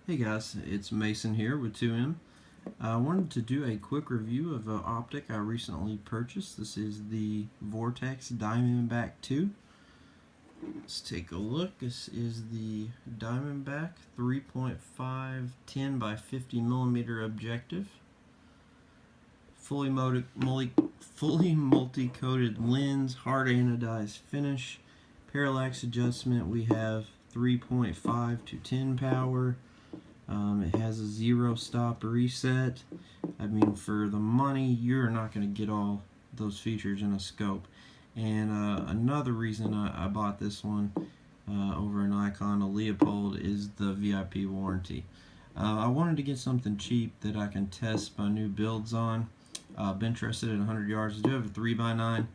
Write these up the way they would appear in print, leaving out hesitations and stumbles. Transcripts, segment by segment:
Hey guys, it's Mason here with 2M. I wanted to do a quick review of an optic I recently purchased. This is the Vortex Diamondback 2. Let's take a look. This is the Diamondback 3.5 10 by 50 millimeter objective. Fully multi-coated lens, hard anodized finish, parallax adjustment. We have 3.5 to 10 power. It has a 0-stop reset. I mean, for the money, you're not going to get all those features in a scope. And another reason I bought this one over an Icon, a Leopold, is the VIP warranty. I wanted to get something cheap that I can test my new builds on. Been interested in 100 yards. I do have a 3x9.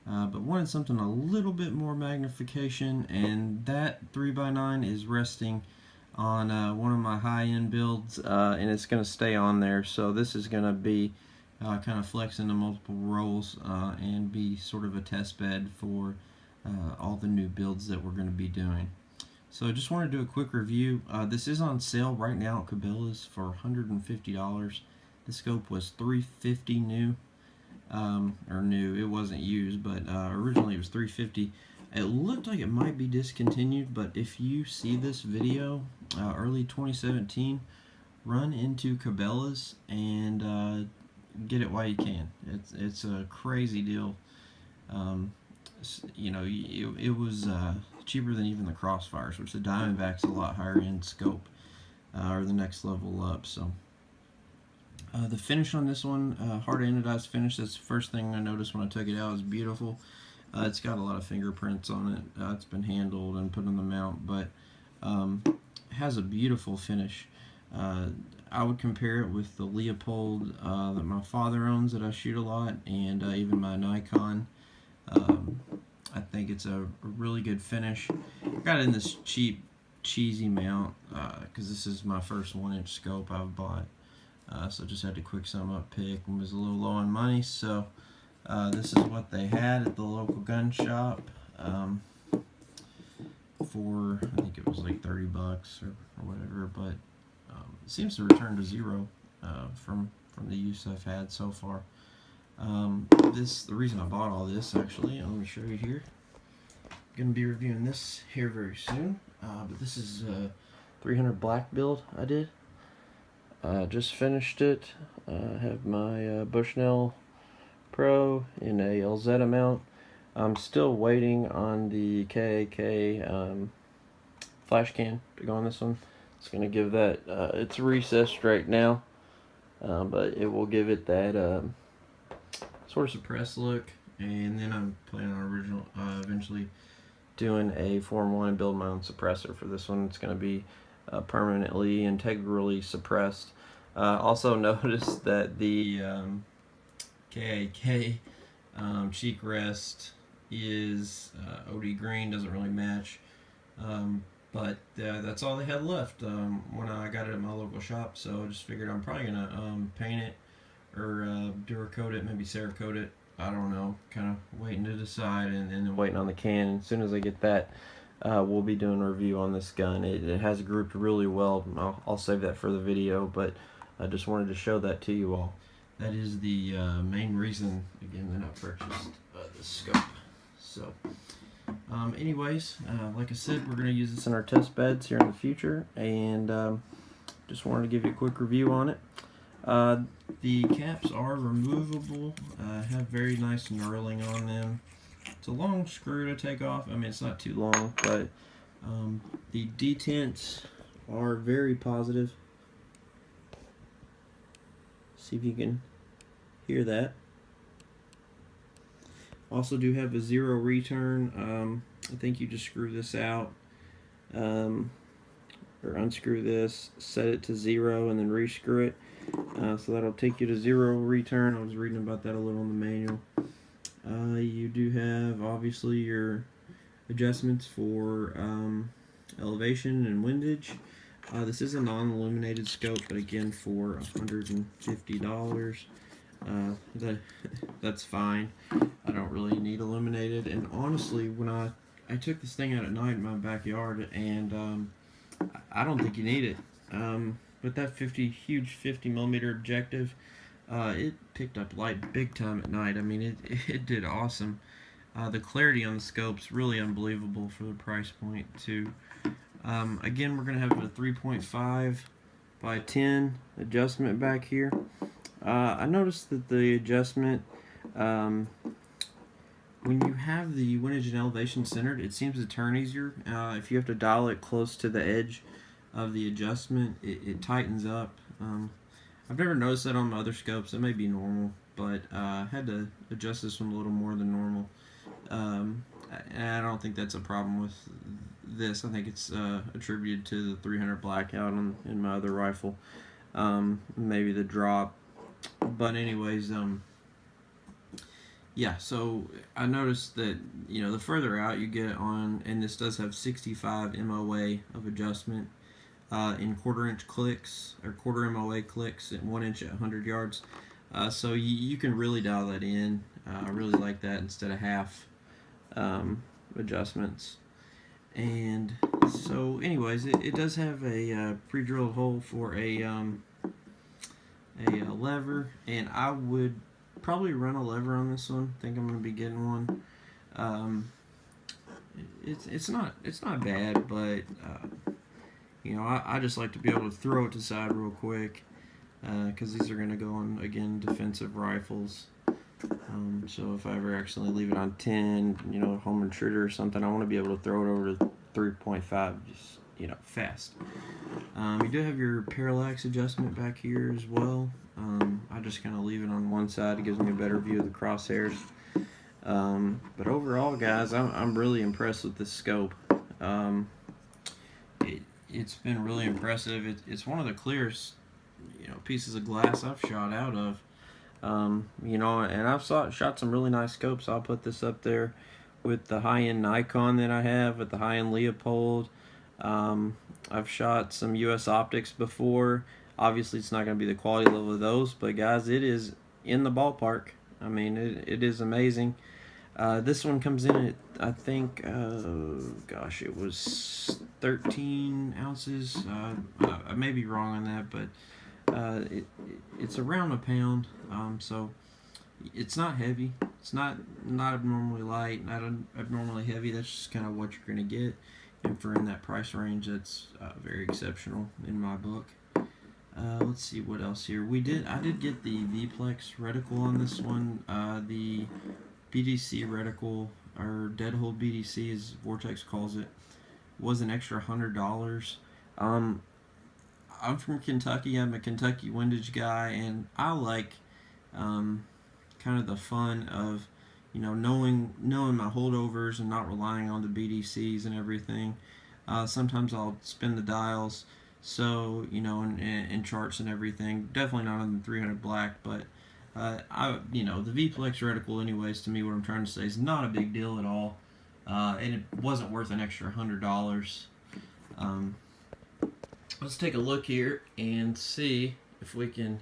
But wanted something a little bit more magnification, and that 3x9 is resting on one of my high-end builds, and it's going to stay on there. So this is going to be kind of flex into multiple roles and be sort of a test bed for all the new builds that we're going to be doing. So I just want to do a quick review. This is on sale right now at Cabela's for $150. The scope was $350 new. Or new, it wasn't used, but originally it was $350. It looked like it might be discontinued, but if you see this video early 2017, run into Cabelas and get it while you can. It's a crazy deal. You know, it was cheaper than even the Crossfires, which the Diamondback's a lot higher end scope, or the next level up. So the finish on this one, hard anodized finish, that's the first thing I noticed when I took it out. It's beautiful. It's got a lot of fingerprints on it. It's been handled and put on the mount, but it has a beautiful finish. I would compare it with the Leopold that my father owns that I shoot a lot, and even my Nikon. I think it's a really good finish. I got it in this cheap, cheesy mount because this is my first 1-inch scope I've bought. So just had to quick sum up pick and was a little low on money, so this is what they had at the local gun shop for, I think it was like 30 bucks or whatever, but it seems to return to zero from the use I've had so far. The reason I bought all this, actually, let me show you here. I'm going to be reviewing this here very soon, but this is a 300 black build I did. Just finished it. Have my Bushnell Pro in a LZ mount. I'm still waiting on the KAK flash can to go on this one. It's going to give that, it's recessed right now, but it will give it that sort of suppressed look. And then I'm planning on eventually doing a Form 1 and build my own suppressor for this one. It's going to be permanently, integrally suppressed. Also noticed that the KAK cheek rest is OD green, doesn't really match, but that's all they had left when I got it at my local shop, so I just figured I'm probably going to paint it or Duracoat it, maybe Cerakote it, I don't know, kind of waiting to decide, and then waiting on the can. And as soon as I get that, we'll be doing a review on this gun. It has grouped really well. I'll save that for the video, but I just wanted to show that to you all. That is the main reason, again, that I purchased this scope. So, anyways, like I said, we're going to use this in our test beds here in the future, and just wanted to give you a quick review on it. The caps are removable, have very nice knurling on them. It's a long screw to take off. I mean, it's not too long, but the detents are very positive. See if you can hear that. Also do have a 0 return. I think you just screw this out, or unscrew this, set it to 0, and then rescrew it. So that'll take you to 0 return. I was reading about that a little in the manual. You do have obviously your adjustments for elevation and windage. This is a non-illuminated scope, but again, for $150, that's fine. I don't really need illuminated. And honestly, when I took this thing out at night in my backyard, and I don't think you need it. with that huge 50 millimeter objective, it picked up light big time at night. I mean, it did awesome. The clarity on the scope's really unbelievable for the price point too. Again, we're gonna have a 3.5 by 10 adjustment back here. I noticed that the adjustment, when you have the windage and elevation centered, it seems to turn easier. If you have to dial it close to the edge of the adjustment, it tightens up. I've never noticed that on my other scopes. It may be normal, but I had to adjust this one a little more than normal. And I don't think that's a problem with this. I think it's attributed to the 300 blackout in my other rifle. Maybe the drop. But anyways, yeah, so I noticed that, the further out you get on, and this does have 65 MOA of adjustment in quarter-inch clicks, or quarter MOA clicks at 1 inch at 100 yards. So you can really dial that in. I really like that instead of half adjustments. And so anyways, it does have a pre-drilled hole for a lever, and I would probably run a lever on this one. I think I'm going to be getting one. It's not bad, but I just like to be able to throw it to the side real quick, because these are going to go on, again, defensive rifles. So if I ever accidentally leave it on 10, home intruder or something, I want to be able to throw it over to 3.5 just, fast. You do have your parallax adjustment back here as well. I just kind of leave it on one side. It gives me a better view of the crosshairs. But overall, guys, I'm really impressed with this scope. It's been really impressive. It's one of the clearest, pieces of glass I've shot out of. And I've shot some really nice scopes. I'll put this up there with the high-end Nikon that I have, with the high-end Leopold. I've shot some US Optics before. Obviously, it's not going to be the quality level of those, but guys, it is in the ballpark. I mean, it is amazing. This one comes in at, I think, gosh, it was 13 ounces. I may be wrong on that, but it's around a pound. So it's not heavy. It's not abnormally light, not abnormally heavy. That's just kind of what you're going to get. And for in that price range, that's very exceptional in my book. Let's see what else here. I did get the V-Plex reticle on this one. The BDC reticle, or dead hold BDC as Vortex calls it, was an extra $100. I'm from Kentucky. I'm a Kentucky windage guy, and I like kind of the fun of knowing my holdovers and not relying on the BDCs and everything. Sometimes I'll spin the dials, so and charts and everything. Definitely not on the 300 black, but the V-Plex reticle, anyways, to me, what I'm trying to say is not a big deal at all, and it wasn't worth an extra $100. Let's take a look here and see if we can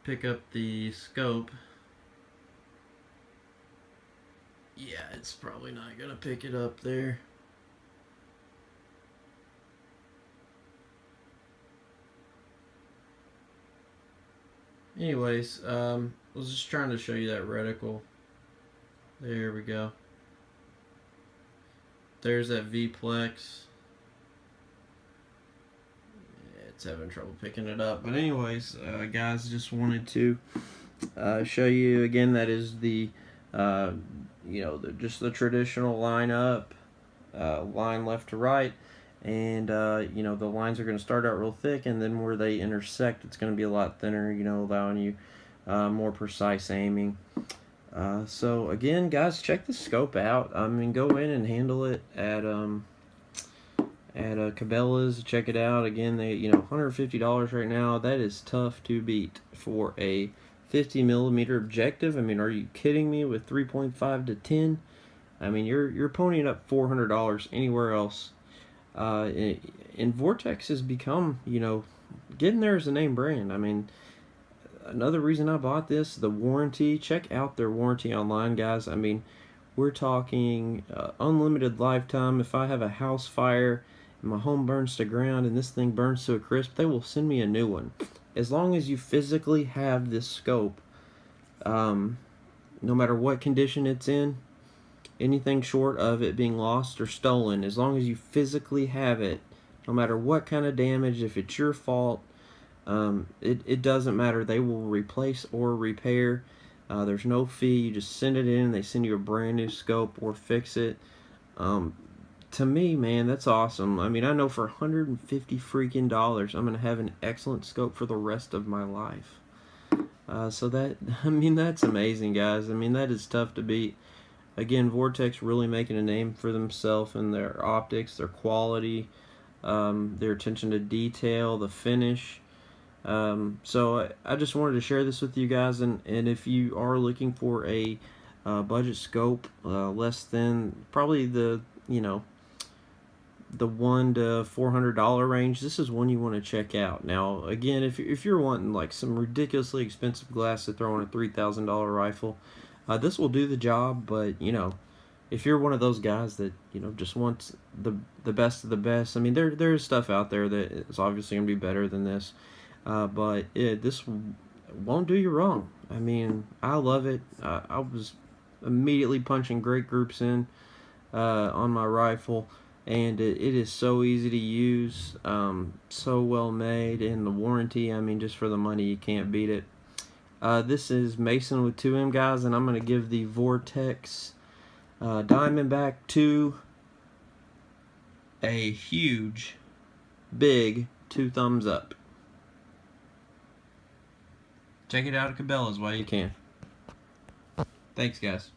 pick up the scope. Yeah, it's probably not gonna pick it up there. Anyways, I was just trying to show you that reticle. There we go. There's that V-Plex. It's having trouble picking it up. But anyways, guys, just wanted to show you again. That is the just the traditional line up, line left to right, and the lines are going to start out real thick, and then where they intersect, it's going to be a lot thinner. Allowing you more precise aiming. So again, guys, check the scope out. I mean, go in and handle it at Cabela's. Check it out. Again, they $150 right now. That is tough to beat for a 50 millimeter objective. I mean, are you kidding me? With 3.5 to 10, I mean, you're ponying up $400 anywhere else. And Vortex has become, getting there as a name brand. I mean, another reason I bought this, the warranty. Check out their warranty online, guys. I mean, we're talking unlimited lifetime. If I have a house fire my home burns to ground and this thing burns to a crisp, they will send me a new one. As long as you physically have this scope, no matter what condition it's in, anything short of it being lost or stolen, as long as you physically have it, no matter what kind of damage, if it's your fault, it doesn't matter. They will replace or repair. There's no fee. You just send it in. They send you a brand new scope or fix it. To me, man, that's awesome. I mean, I know for $150 freaking dollars, I'm gonna have an excellent scope for the rest of my life. So that, I mean, that's amazing, guys. I mean, that is tough to beat. Again, Vortex really making a name for themselves in their optics, their quality, their attention to detail, the finish. So I just wanted to share this with you guys, and if you are looking for a budget scope, less than probably the the $100 to $400 range, this is one you want to check out. Now, again, if you're wanting like some ridiculously expensive glass to throw on a $3,000 rifle, this will do the job. But if you're one of those guys that just wants the best of the best, I mean, there is stuff out there that is obviously gonna be better than this, but this won't do you wrong. I mean, I love it. I was immediately punching great groups in on my rifle, and it is so easy to use, so well made, and the warranty, I mean, just for the money, you can't beat it. This is Mason with 2M, guys, and I'm going to give the Vortex Diamondback 2 a huge, big 2 thumbs up. Check it out at Cabela's while you can. Thanks, guys.